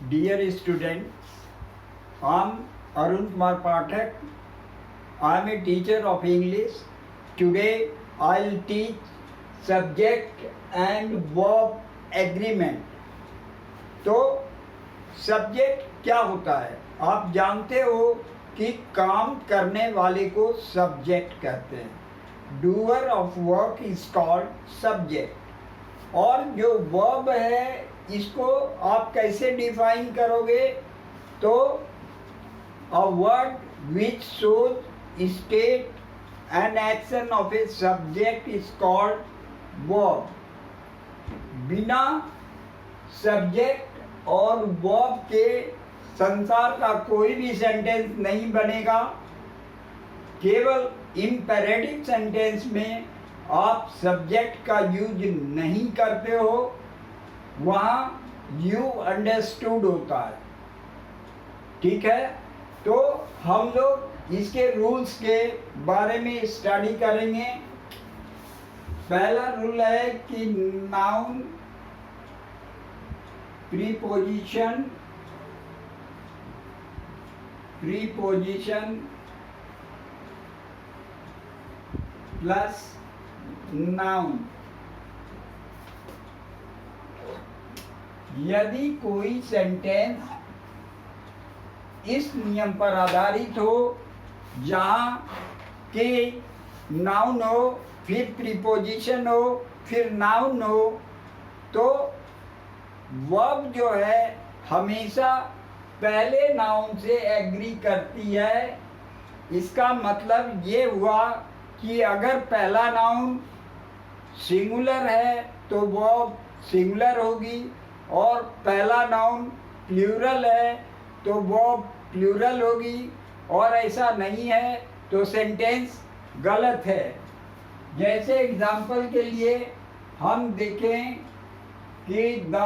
Dear students, I am Arun Kumar Pathak. I am a teacher of English. Today I will teach subject and verb agreement. तो subject क्या होता है? आप जानते हो कि काम करने वाले को सब्जेक्ट कहते हैं. Doer of work is called subject. और जो वर्ब है इसको आप कैसे डिफाइन करोगे? तो a word which shows state an action of a subject is called verb. बिना सब्जेक्ट और वर्ब के संसार का कोई भी सेंटेंस नहीं बनेगा. केवल इम्पेरेटिव सेंटेंस में आप सब्जेक्ट का यूज नहीं करते हो, वहाँ यू अंडरस्टूड होता है. ठीक है, तो हम लोग इसके रूल्स के बारे में स्टडी करेंगे. पहला रूल है कि नाउन प्रीपोजिशन प्लस नाउन. यदि कोई सेंटेंस इस नियम पर आधारित हो जहाँ के नाउन हो, फिर प्रीपोजिशन हो, फिर नाउन हो, तो वर्ब जो है हमेशा पहले नाउन से एग्री करती है. इसका मतलब ये हुआ कि अगर पहला नाउन सिंगुलर है तो वर्ब सिंगुलर होगी, और पहला नाउन प्लूरल है तो वर्ब प्लूरल होगी, और ऐसा नहीं है तो सेंटेंस गलत है. जैसे एग्जाम्पल के लिए हम देखें कि the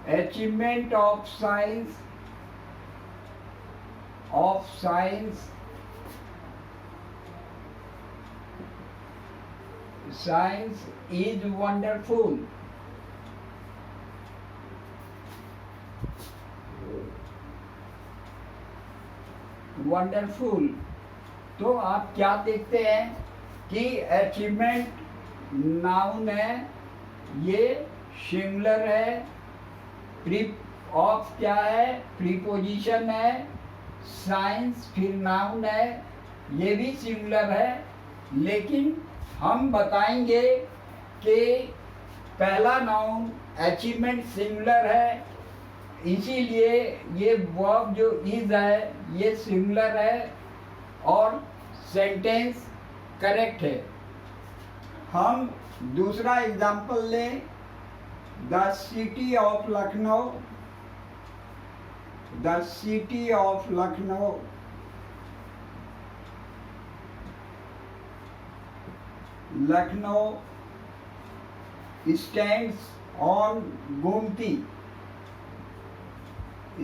achievement of science is wonderful. तो आप क्या देखते हैं कि अचीवमेंट नाउन है, ये सिंगुलर है. प्री ऑफ क्या है? प्रीपोजिशन है. साइंस फिर नाउन है, ये भी सिंगुलर है. लेकिन हम बताएंगे कि पहला नाउन अचीवमेंट सिंगुलर है, इसीलिए ये वर्ब जो इज है ये सिंगुलर है और सेंटेंस करेक्ट है. हम दूसरा एग्जाम्पल लें. The city of Lucknow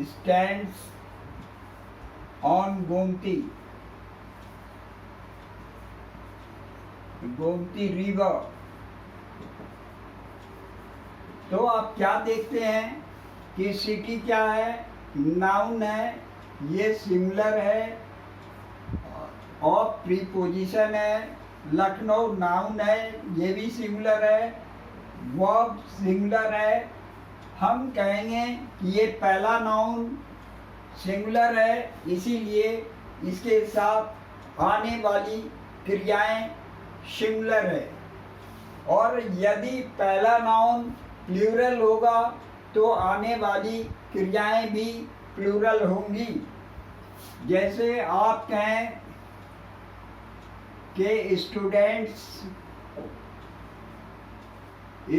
stands on Gomti river. तो आप क्या देखते हैं कि सिटी क्या है? नाउन है, ये सिंगुलर है और प्रीपोजिशन है. लखनऊ नाउन है, ये भी सिंगुलर है. वर्ब सिंगुलर है. हम कहेंगे कि ये पहला नाउन सिंगुलर है, इसीलिए इसके साथ आने वाली क्रियाएं सिंगुलर है. और यदि पहला नाउन प्लूरल होगा तो आने वाली क्रियाएं भी प्लूरल होंगी. जैसे आप कहें कि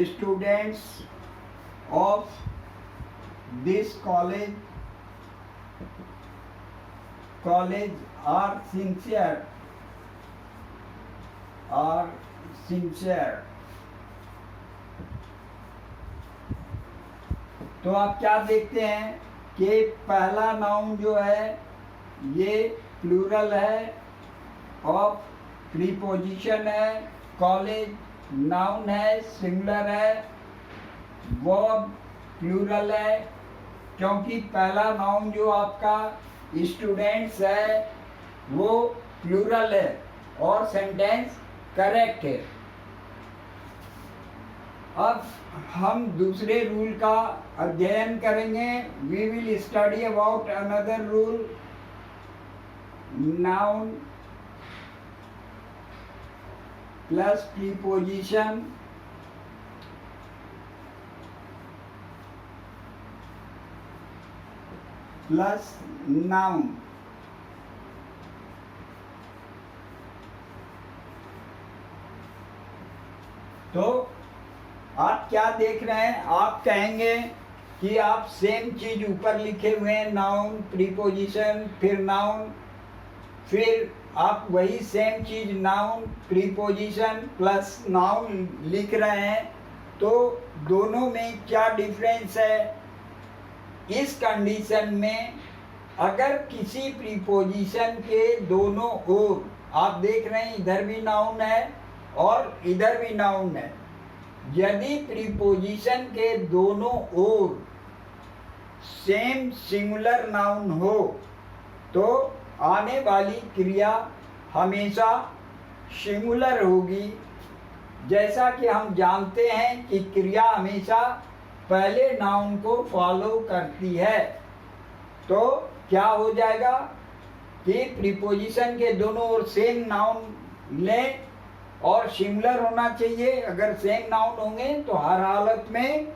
students of this college are sincere. तो आप क्या देखते हैं कि पहला नाउन जो है ये प्लूरल है, ऑफ प्रीपोजिशन है, कॉलेज नाउन है, सिंगुलर है, वर्ब प्लूरल है, क्योंकि पहला नाउन जो आपका स्टूडेंट्स है वो प्लूरल है और सेंटेंस करेक्ट है। अब हम दूसरे रूल का अध्ययन करेंगे। We will study about another rule, noun plus preposition plus noun. तो आप क्या देख रहे हैं? आप कहेंगे कि आप सेम चीज ऊपर लिखे हुए हैं, नाउन प्रीपोजिशन फिर नाउन, फिर आप वही सेम चीज नाउन प्रीपोजिशन प्लस नाउन लिख रहे हैं, तो दोनों में क्या डिफरेंस है? इस कंडीशन में अगर किसी प्रीपोजिशन के दोनों ओर, आप देख रहे हैं इधर भी नाउन है और इधर भी नाउन है, यदि प्रीपोजिशन के दोनों ओर सेम सिंगुलर नाउन हो तो आने वाली क्रिया हमेशा सिंगुलर होगी। जैसा कि हम जानते हैं कि क्रिया हमेशा पहले नाउन को फॉलो करती है, तो क्या हो जाएगा कि प्रीपोजिशन के दोनों ओर सेम नाउन लें और सिंगुलर होना चाहिए। अगर सेम नाउन होंगे तो हर हालत में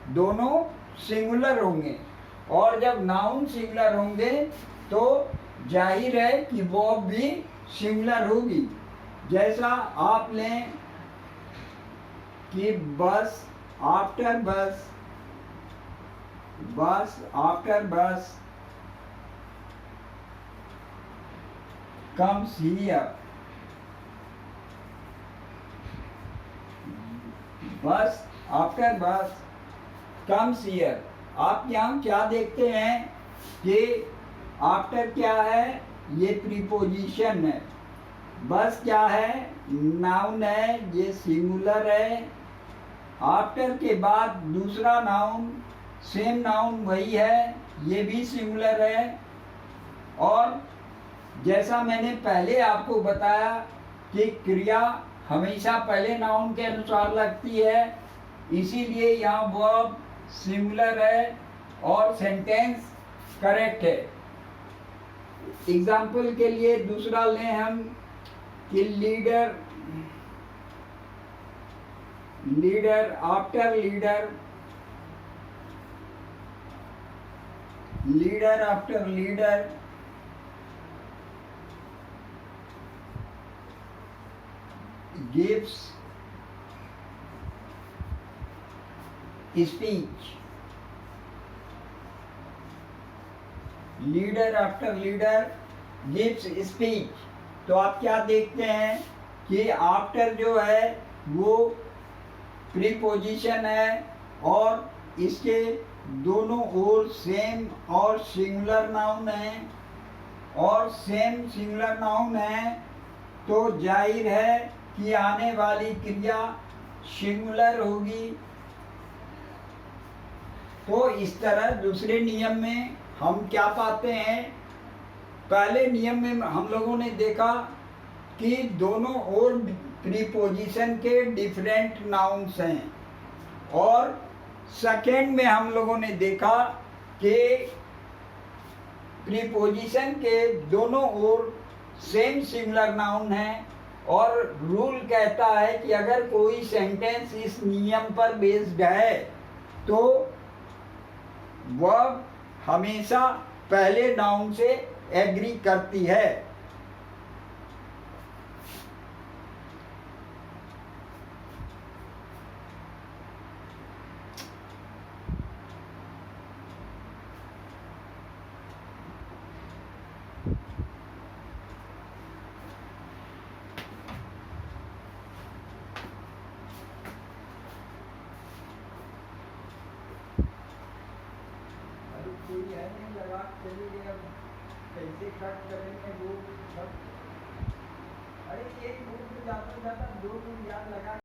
दोनों सिंगुलर होंगे, और जब नाउन सिंगुलर होंगे तो जाहिर है कि वो भी सिंगुलर होगी। जैसा आप लें कि बस आफ्टर बस, बस आफ्टर बस comes here, बस आफ्टर बस कम्स हियर। आप यहाँ क्या देखते हैं कि आफ्टर क्या है? ये प्रीपोजिशन है। बस क्या है? नाउन है, ये सिंगुलर है। आफ्टर के बाद दूसरा नाउन, सेम नाउन वही है, ये भी सिंगुलर है। और जैसा मैंने पहले आपको बताया कि क्रिया हमेशा पहले नाउन के अनुसार लगती है, इसीलिए यहाँ वर्ब सिंगुलर है और सेंटेंस करेक्ट है। एग्जाम्पल के लिए दूसरा लें हम कि leader, leader after leader, leader after leader, gives speech, leader after leader gives speech। तो आप क्या देखते हैं कि आफ्टर जो है वो प्रीपोजिशन है और इसके दोनों ओर सेम और सिंगुलर नाउन है, और सेम सिंगुलर नाउन है तो जाहिर है कि आने वाली क्रिया सिंगुलर होगी। तो इस तरह दूसरे नियम में हम क्या पाते हैं? पहले नियम में हम लोगों ने देखा कि दोनों ओर प्रीपोजिशन के डिफरेंट नाउन्स हैं, और सेकेंड में हम लोगों ने देखा कि प्रीपोजिशन के दोनों ओर सेम सिंगुलर नाउन है, और रूल कहता है कि अगर कोई सेंटेंस इस नियम पर बेस्ड है तो वह हमेशा पहले नाउन से एग्री करती है। कैसे कट करेंगे वो सब अरे एक बुक में ज़्यादा से ज़्यादा 2 दिन याद लगा